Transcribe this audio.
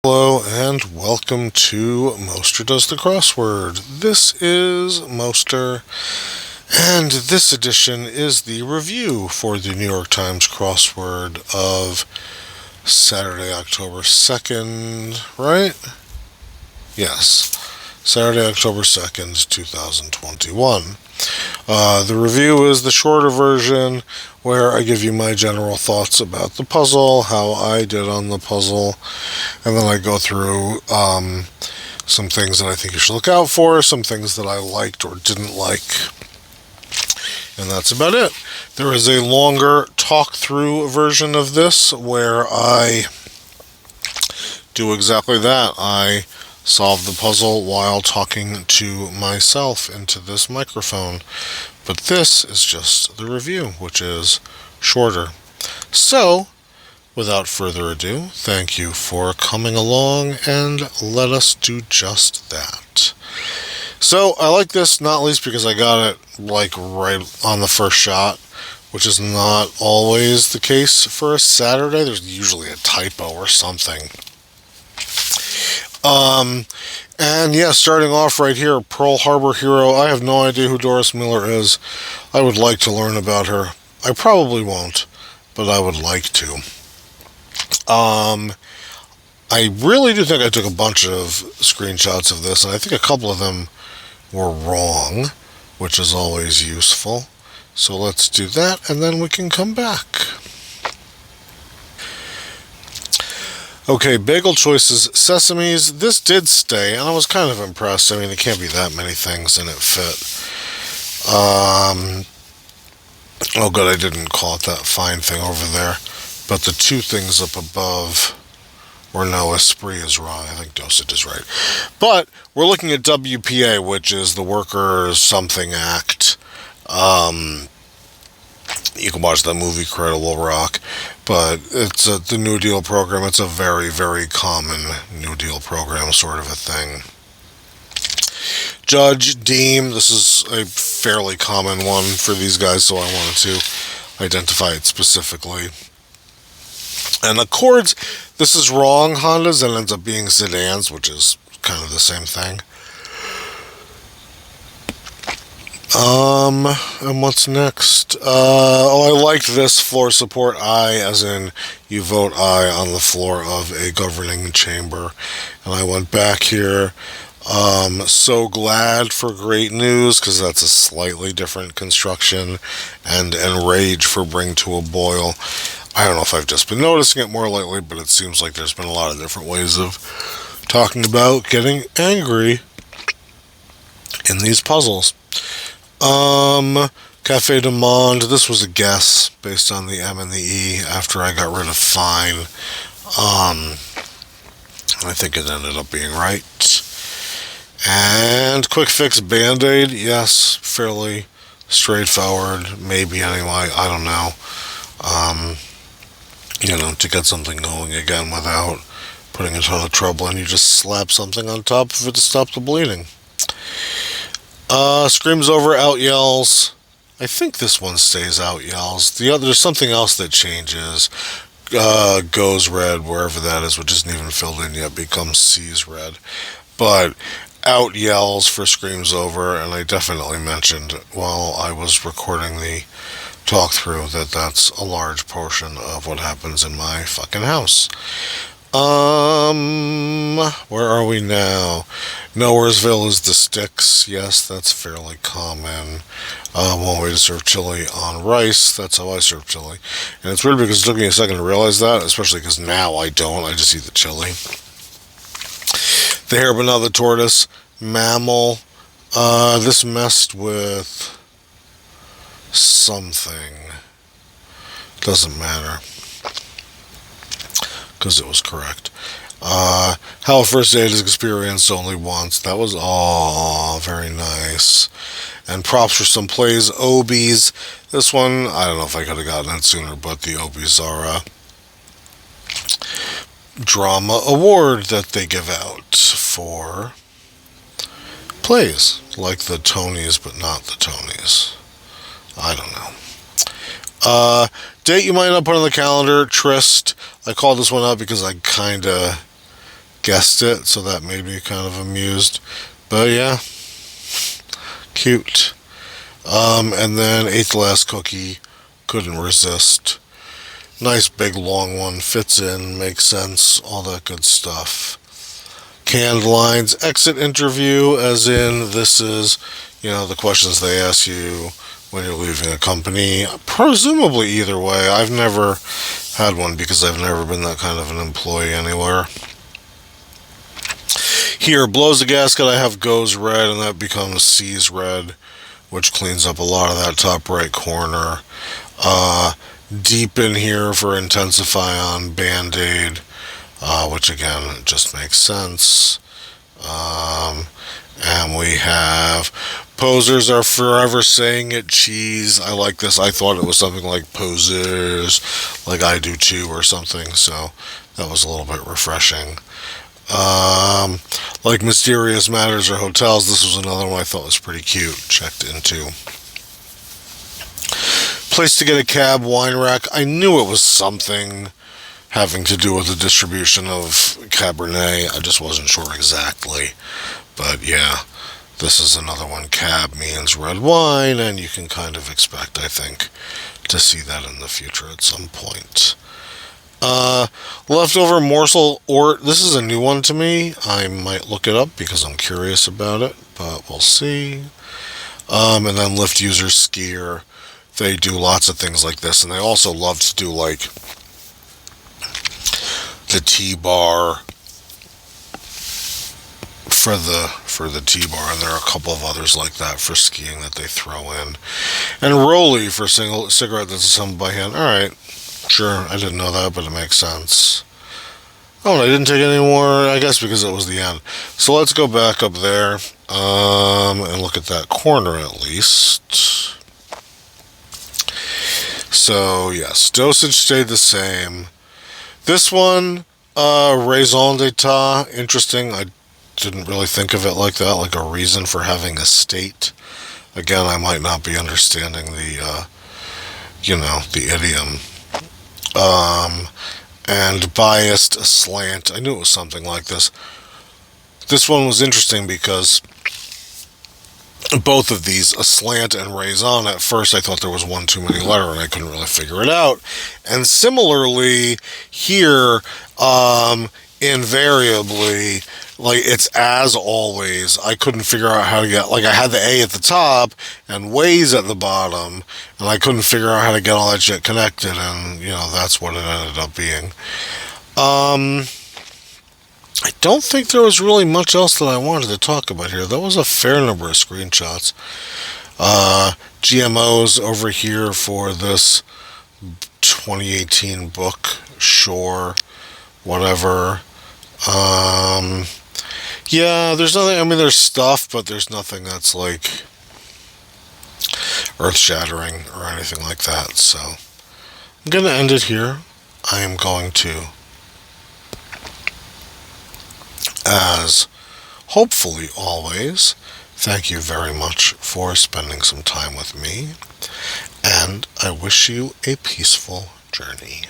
Hello and welcome to Moster Does the Crossword. This is Moster, and this edition is the review for the New York Times crossword of Saturday, October 2nd, right? Yes, Saturday, October 2nd, 2021. The review is the shorter version where I give you my general thoughts about the puzzle, how I did on the puzzle, and then I go through some things that I think you should look out for, some things that I liked or didn't like, and that's about it. There is a longer talk-through version of this where I do exactly that. I solve the puzzle while talking to myself into this microphone. But this is just the review, which is shorter. So, without further ado, thank you for coming along and let us do just that. So, I like this not least because I got it like right on the first shot, which is not always the case for a Saturday. There's usually a typo or something. And yeah, starting off right here, Pearl Harbor hero. I have no idea who Doris Miller is. I would like to learn about her. I probably won't, but I would like to. I really do think I took a bunch of screenshots of this, and I think a couple of them were wrong, which is always useful. So let's do that, and then we can come back. Okay, Bagel Choices Sesames. This did stay, and I was kind of impressed. I mean, there can't be that many things in it fit. Oh, good, I didn't call it that fine thing over there. But the two things up above were no, Esprit is wrong. I think Dosage is right. But we're looking at WPA, which is the Workers' Something Act. You can watch that movie, Cradle Will Rock, but it's the New Deal program. It's a very, very common New Deal program sort of a thing. Judge, Deem, this is a fairly common one for these guys, so I wanted to identify it specifically. And Accords, this is wrong, Hondas, and ends up being sedans, which is kind of the same thing. And what's next? I liked this floor support aye, as in you vote aye on the floor of a governing chamber. And I went back here. So glad for great news, because that's a slightly different construction. And enrage for bring to a boil. I don't know if I've just been noticing it more lately, but it seems like there's been a lot of different ways of talking about getting angry in these puzzles. Cafe du Monde, this was a guess based on the M and the E after I got rid of fine. I think it ended up being right. And Quick Fix Band-Aid, yes, fairly straightforward, maybe anyway, I don't know. To get something going again without putting a ton of trouble, and you just slap something on top of it to stop the bleeding. Screams over, out yells. I think this one stays out yells. There's something else that changes. Goes red, wherever that is, which isn't even filled in yet, becomes sees red. But out yells for screams over, and I definitely mentioned while I was recording the talk through that that's a large portion of what happens in my fucking house. Where are we now? Nowheresville is the sticks. Yes, that's fairly common. One way to serve chili on rice. That's how I serve chili. And it's weird because it took me a second to realize that, especially because now I don't. I just eat the chili. The hair but not the tortoise. Mammal. This messed with something. Doesn't matter, because it was correct. How a first date is experienced only once. That was all very nice. And props for some plays. Obies. This one, I don't know if I could have gotten it sooner, but the Obies are a drama award that they give out for plays, like the Tonys, but not the Tonys. I don't know. Date you might not put on the calendar, Tryst. I called this one out because I kind of guessed it, so that made me kind of amused. But yeah, cute. And then ate the last cookie, couldn't resist. Nice big long one, fits in, makes sense, all that good stuff. Canned lines, exit interview, as in this is, the questions they ask you when you're leaving a company. Presumably either way. I've never had one because I've never been that kind of an employee anywhere. Here, blows the gasket I have goes red, and that becomes sees red, which cleans up a lot of that top right corner. Deep in here for intensify on Band-Aid, which again just makes sense. And we have posers are forever saying it cheese. I like this. I thought it was something like posers, like I do too, or something. So that was a little bit refreshing. Like mysterious matters or hotels. This was another one I thought was pretty cute. Checked into. Place to get a cab, wine rack. I knew it was something having to do with the distribution of Cabernet. I just wasn't sure exactly. But yeah, this is another one. Cab means red wine, and you can kind of expect, I think, to see that in the future at some point. Leftover morsel, or this is a new one to me. I might look it up because I'm curious about it, but we'll see. And then lift user skier. They do lots of things like this, and they also love to do like the T-bar for the T-bar, and there are a couple of others like that for skiing that they throw in. And Rolly for single cigarette that's assembled by hand. All right, sure, I didn't know that, but it makes sense. Oh, and I didn't take any more, I guess because it was the end. So let's go back up there and look at that corner at least. So yes, dosage stayed the same. This one, raison d'etat, interesting. I didn't really think of it like that, like a reason for having a state. Again, I might not be understanding the idiom. And biased, aslant. I knew it was something like this. This one was interesting because both of these, aslant and raison, at first I thought there was one too many letter and I couldn't really figure it out. And similarly, here, invariably, like it's as always, I couldn't figure out how to get, like I had the A at the top and ways at the bottom, and I couldn't figure out how to get all that shit connected, and that's what it ended up being. I don't think there was really much else that I wanted to talk about here. That was a fair number of screenshots. GMOs over here for this 2018 book, sure, whatever. Yeah, there's nothing, I mean, there's stuff, but there's nothing that's like earth-shattering or anything like that, so I'm going to end it here. I am going to, as hopefully always, thank you very much for spending some time with me, and I wish you a peaceful journey.